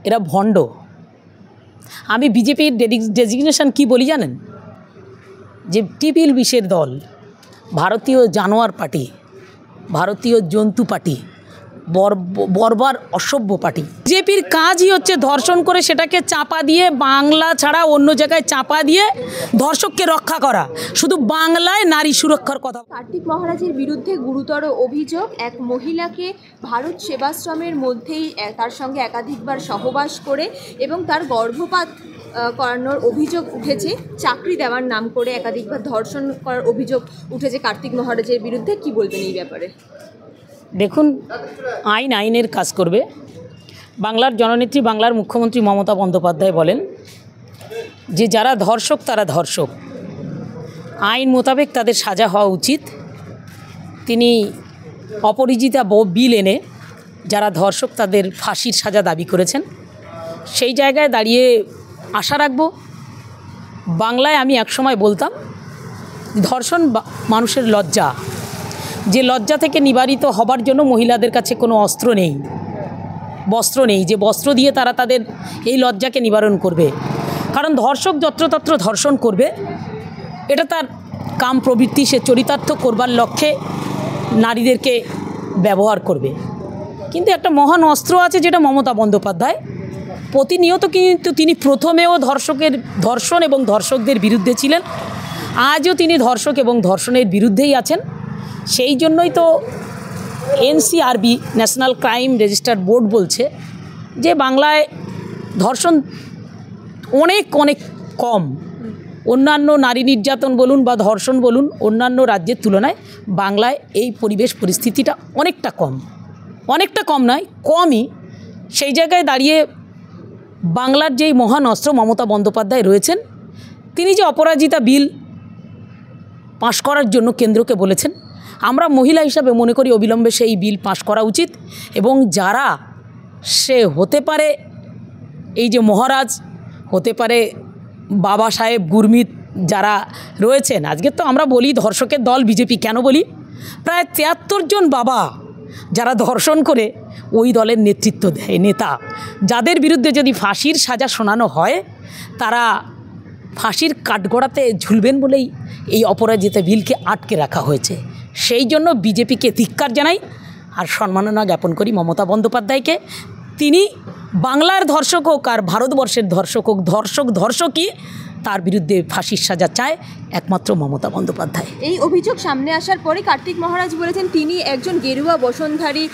এরা ভণ্ড। আমি বিজেপির ডেজিগনেশন কি বলি জানেন? যে টিপিল বিষের দল, ভারতীয় জানোয়ার পার্টি, ভারতীয় জন্তু পার্টি, বর্বর অসভ্য পার্টি। বিজেপির কাজই হচ্ছে ধর্ষণ করে সেটাকে চাপা দিয়ে, বাংলা ছাড়া অন্য জায়গায় চাপা দিয়ে ধর্ষককে রক্ষা করা। শুধু বাংলায় নারী সুরক্ষার কথা। কার্তিক মহারাজের বিরুদ্ধে গুরুতর অভিযোগ, এক মহিলাকে ভারত সেবাশ্রমের মধ্যেই তার সঙ্গে একাধিকবার সহবাস করে এবং তার গর্ভপাত করানোর অভিযোগ উঠেছে। চাকরি দেওয়ার নাম করে একাধিকবার ধর্ষণ করার অভিযোগ উঠেছে কার্তিক মহারাজের বিরুদ্ধে। কি বলবেন এই ব্যাপারে? দেখুন, আইনের কাজ করবে। বাংলার জননেত্রী, বাংলার মুখ্যমন্ত্রী মমতা বন্দ্যোপাধ্যায় বলেন যে যারা ধর্ষক তারা ধর্ষক, আইন মোতাবেক তাদের সাজা হওয়া উচিত। তিনি অপরাজিতা বিল এনে যারা ধর্ষক তাদের ফাঁসির সাজা দাবি করেছেন। সেই জায়গায় দাঁড়িয়ে আশা রাখব। বাংলায় আমি একসময় বলতাম ধর্ষণ মানুষের লজ্জা, যে লজ্জা থেকে নিবারিত হবার জন্য মহিলাদের কাছে কোনো বস্ত্র নেই, যে বস্ত্র দিয়ে তারা তাদের এই লজ্জাকে নিবারণ করবে। কারণ ধর্ষক যত্রতত্র ধর্ষণ করবে, এটা তার কাম প্রবৃত্তি, সে চরিতার্থ করবার লক্ষ্যে নারীদেরকে ব্যবহার করবে। কিন্তু একটা মহান অস্ত্র আছে যেটা মমতা বন্দ্যোপাধ্যায় প্রতিনিয়ত, কিন্তু তিনি প্রথমেও ধর্ষণ এবং ধর্ষকদের বিরুদ্ধে ছিলেন, আজও তিনি ধর্ষক এবং ধর্ষণের বিরুদ্ধেই আছেন। সেই জন্যই তো NCRB, national crime register board বলছে যে বাংলায় ধর্ষণ অনেক কম। অন্যান্য নারী নির্যাতন বলুন বা ধর্ষণ বলুন, অন্যান্য রাজ্যের তুলনায় বাংলায় এই পরিস্থিতিটা অনেকটা কম নয়, কমই। সেই জায়গায় দাঁড়িয়ে বাংলার যেই মহান অস্ত্র মমতা বন্দ্যোপাধ্যায় রয়েছেন, তিনি যে অপরাজিতা বিল পাশ করার জন্য কেন্দ্রকে বলেছেন, আমরা মহিলা হিসাবে মনে করি অবিলম্বে সেই বিল পাশ করা উচিত। এবং যারা সে হতে পারে এই যে মহারাজ, হতে পারে বাবা সাহেব গুরমিত যারা রয়েছেন, আজকে তো আমরা বলি ধর্ষকের দল বিজেপি, কেন বলি? প্রায় 73 জন বাবা যারা ধর্ষণ করে ওই দলের নেতৃত্ব দেয়, নেতা, যাদের বিরুদ্ধে যদি ফাঁসির সাজা শোনানো হয় তারা ফাঁসির কাঠগড়াতে ঝুলবেন বলেই এই অপরাজিতা বিলকে আটকে রাখা হয়েছে। সেই জন্য বিজেপিকে ধিক্কার জানাই আর সম্মাননা জ্ঞাপন করি মমতা বন্দ্যোপাধ্যায়কে। তিনি বাংলার ধর্ষক হোক আর ভারতবর্ষের ধর্ষক হোক, ধর্ষকই, তার বিরুদ্ধে ফাঁসির সাজা চায় একমাত্র মমতা বন্দ্যোপাধ্যায়। এই অভিযোগ সামনে আসার পরে কার্তিক মহারাজ বলেছেন তিনি একজন গেরুয়া বসনধারী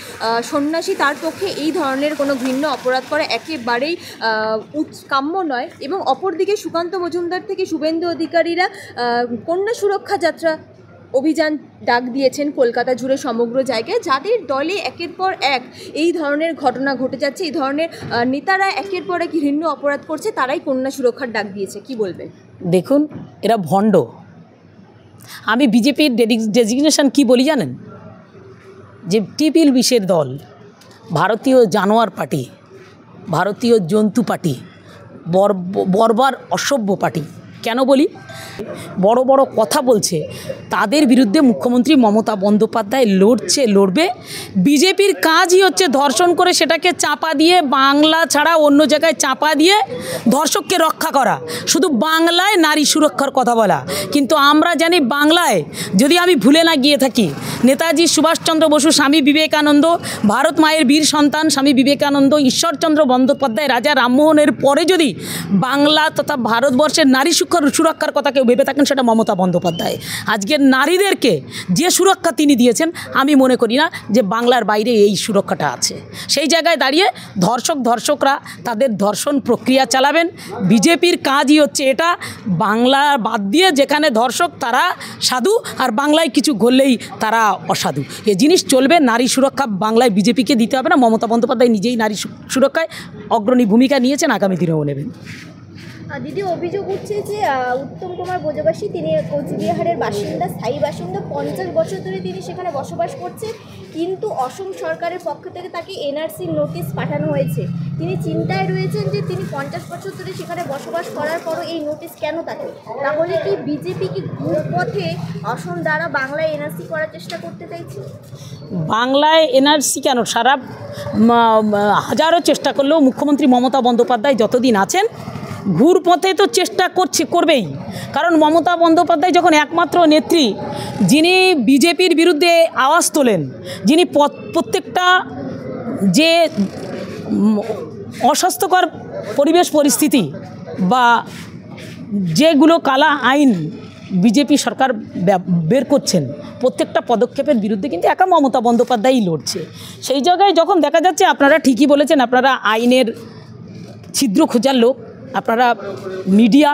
সন্ন্যাসী, তার পক্ষে এই ধরনের কোনো ঘৃণ্য অপরাধ করা একেবারেই কাম্য নয়। এবং অপরদিকে সুকান্ত মজুমদার থেকে শুভেন্দু অধিকারীরা কন্যা সুরক্ষা যাত্রা অভিযান ডাক দিয়েছেন কলকাতা জুড়ে সমগ্র জায়গায়। যাদের দলে একের পর এক এই ধরনের ঘটনা ঘটে যাচ্ছে, এই ধরনের নেতারা একের পর এক ঘৃণ্য অপরাধ করছে, তারাই কন্যা সুরক্ষার ডাক দিয়েছে। কি বলবেন? দেখুন, এরা ভণ্ড। আমি বিজেপির ডেজিগনেশন কি বলি জানেন? যে টিপিল বিষের দল, ভারতীয় জানোয়ার পার্টি, ভারতীয় জন্তু পার্টি, বর্বর অসভ্য পার্টি। কেন বলি? বড় বড় কথা বলছে, তাদের বিরুদ্ধে মুখ্যমন্ত্রী মমতা বন্দ্যোপাধ্যায় লড়বে। বিজেপির কাজই হচ্ছে ধর্ষণ করে সেটাকে চাপা দিয়ে, বাংলা ছাড়া অন্য জায়গায় চাপা দিয়ে ধর্ষককে রক্ষা করা। শুধু বাংলায় নারী সুরক্ষার কথা বলা। কিন্তু আমরা জানি বাংলায়, যদি আমি ভুলে না গিয়ে থাকি, নেতাজি সুভাষচন্দ্র বসু, স্বামী বিবেকানন্দ, ভারত মায়ের বীর সন্তান স্বামী বিবেকানন্দ, ঈশ্বরচন্দ্র বন্দ্যোপাধ্যায়, রাজা রামমোহনের পরে যদি বাংলা তথা ভারতবর্ষের নারী সুরক্ষার কথা কেউ ভেবে থাকেন সেটা মমতা বন্দ্যোপাধ্যায়। আজকের নারীদেরকে যে সুরক্ষা তিনি দিয়েছেন, আমি মনে করি না যে বাংলার বাইরে এই সুরক্ষাটা আছে। সেই জায়গায় দাঁড়িয়ে ধর্ষকরা তাদের ধর্ষণ প্রক্রিয়া চালাবেন। বিজেপির কাজই হচ্ছে এটা, বাংলা বাদ দিয়ে যেখানে ধর্ষক তারা সাধু, আর বাংলায় কিছু ঘটলেই তারা অসাধু। এ জিনিস চলবে। নারী সুরক্ষা বাংলায় বিজেপিকে দিতে হবে না। মমতা বন্দ্যোপাধ্যায় নিজেই নারী সুরক্ষায় অগ্রণী ভূমিকা নিয়েছেন, আগামী দিনেও নেবেন। দিদি, অভিযোগ উঠছে যে উত্তম কুমার ব্রজবাসী, তিনি কোচবিহারের বাসিন্দা, স্থায়ী বাসিন্দা, 50 বছর ধরে তিনি সেখানে বসবাস করছেন, কিন্তু অসম সরকারের পক্ষ থেকে তাকে এনআরসির নোটিশ পাঠানো হয়েছে। তিনি চিন্তায় রয়েছেন যে তিনি 50 বছর ধরে সেখানে বসবাস করার পরও এই নোটিশ কেন তাকে? তাহলে কি বিজেপি কি ঘুরপথে অসম দ্বারা বাংলায় এনআরসি করার চেষ্টা করতে চাইছে? বাংলায় এনআরসি কেন, সারা হাজারো চেষ্টা করলেও মুখ্যমন্ত্রী মমতা বন্দ্যোপাধ্যায় যতদিন আছেন ঘুরপথে তো চেষ্টা করবেই। কারণ মমতা বন্দ্যোপাধ্যায় যখন একমাত্র নেত্রী যিনি বিজেপির বিরুদ্ধে আওয়াজ তোলেন, যিনি প্রত্যেকটা যে অস্বাস্থ্যকর পরিবেশ পরিস্থিতি বা যেগুলো কালা আইন বিজেপি সরকার বের করছেন, প্রত্যেকটা পদক্ষেপের বিরুদ্ধে কিন্তু একা মমতা বন্দ্যোপাধ্যায়ই লড়ছে। সেই জায়গায় যখন দেখা যাচ্ছে, আপনারা ঠিকই বলেছেন, আপনারা আইনের ছিদ্র খোঁজার লোক, আপনারা মিডিয়া,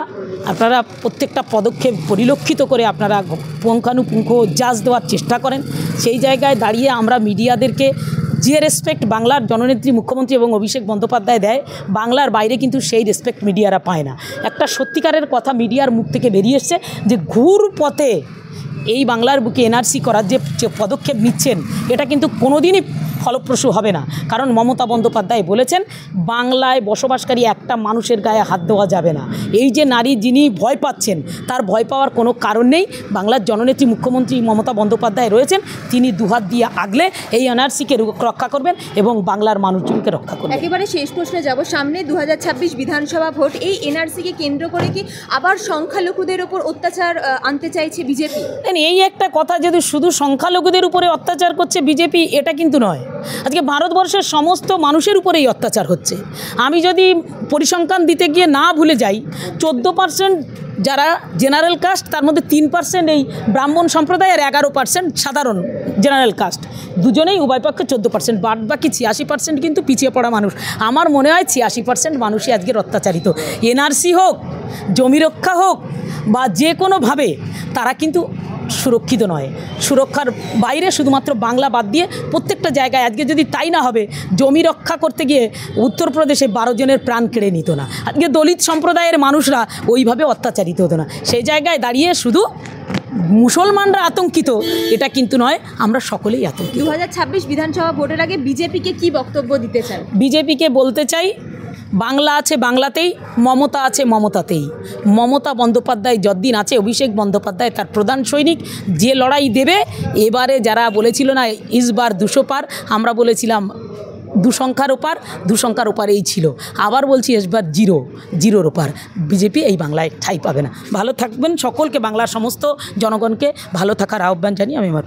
আপনারা প্রত্যেকটা পদক্ষেপ পরিলক্ষিত করে আপনারা পুঙ্খানুপুঙ্খ জাজ দেওয়ার চেষ্টা করেন। সেই জায়গায় দাঁড়িয়ে আমরা মিডিয়াদেরকে যে রেসপেক্ট বাংলার জননেত্রী মুখ্যমন্ত্রী এবং অভিষেক বন্দ্যোপাধ্যায় দেয়, বাংলার বাইরে কিন্তু সেই রেসপেক্ট মিডিয়ারা পায় না। একটা সত্যিকারের কথা মিডিয়ার মুখ থেকে বেরিয়ে এসছে যে ঘুর পথে এই বাংলার বুকে এনআরসি করার যে পদক্ষেপ নিচ্ছেন, এটা কিন্তু কোনোদিনই ফলপ্রসূ হবে না। কারণ মমতা বন্দ্যোপাধ্যায় বলেছেন বাংলায় বসবাসকারী একটা মানুষের গায়ে হাত দেওয়া যাবে না। এই যে নারী যিনি ভয় পাচ্ছেন, তার ভয় পাওয়ার কোনো কারণ নেই। বাংলার জননেত্রী মুখ্যমন্ত্রী মমতা বন্দ্যোপাধ্যায় রয়েছেন, তিনি দুহাত দিয়ে আগলে এই এনআরসিকে রক্ষা করবেন এবং বাংলার মানুষজনকে রক্ষা করবেন। একেবারে শেষ প্রশ্নে যাব, সামনে 2026 বিধানসভা ভোট, এই এনআরসিকে কেন্দ্র করে কি আবার সংখ্যালঘুদের ওপর অত্যাচার আনতে চাইছে বিজেপি? এই একটা কথা, যদি শুধু সংখ্যালঘুদের উপরে অত্যাচার করছে বিজেপি, এটা কিন্তু নয়। আজকে ভারতবর্ষের সমস্ত মানুষের উপরেই অত্যাচার হচ্ছে। আমি যদি পরিসংখ্যান দিতে গিয়ে না ভুলে যাই, 14% যারা জেনারেল কাস্ট, তার মধ্যে 3% এই ব্রাহ্মণ সম্প্রদায় আর 11% সাধারণ জেনারেল কাস্ট, দুজনেই উভয় পক্ষে 14%, বাদ বাকি 86% কিন্তু পিছিয়ে পড়া মানুষ। আমার মনে হয় 86% মানুষই আজকের অত্যাচারিত। এনআরসি হোক, জমি রক্ষা হোক বা যে কোনোভাবে তারা কিন্তু সুরক্ষিত নয়। সুরক্ষার বাইরে শুধুমাত্র বাংলা বাদ দিয়ে প্রত্যেকটা জায়গায় আজকে যদি তাই না হবে, জমি রক্ষা করতে গিয়ে উত্তরপ্রদেশে 12 জনের প্রাণ কেড়ে নিত না, আজকে দলিত সম্প্রদায়ের মানুষরা ওইভাবে অত্যাচারিত হতো না। সেই জায়গায় দাঁড়িয়ে শুধু মুসলমানরা আতঙ্কিত এটা কিন্তু নয়, আমরা সকলেই আতঙ্কিত। 2026 বিধানসভা ভোটের আগে বিজেপিকে কি বক্তব্য দিতে চান? বিজেপিকে বলতে চাই, বাংলা আছে বাংলাতেই, মমতা আছে মমতাতেই। মমতা বন্দ্যোপাধ্যায় যতদিন আছে, অভিষেক বন্দ্যোপাধ্যায় তার প্রধান সৈনিক, যে লড়াই দেবে। এবারে যারা বলেছিল না ইসবার 200 পার, আমরা বলেছিলাম 2 সংখ্যার ওপার এই ছিল। আবার বলছি এসবার 0-0 ওপার। বিজেপি এই বাংলায় ঠাঁই পাবে না। ভালো থাকবেন, সকলকে, বাংলার সমস্ত জনগণকে ভালো থাকার আহ্বান জানিয়ে আমি আমার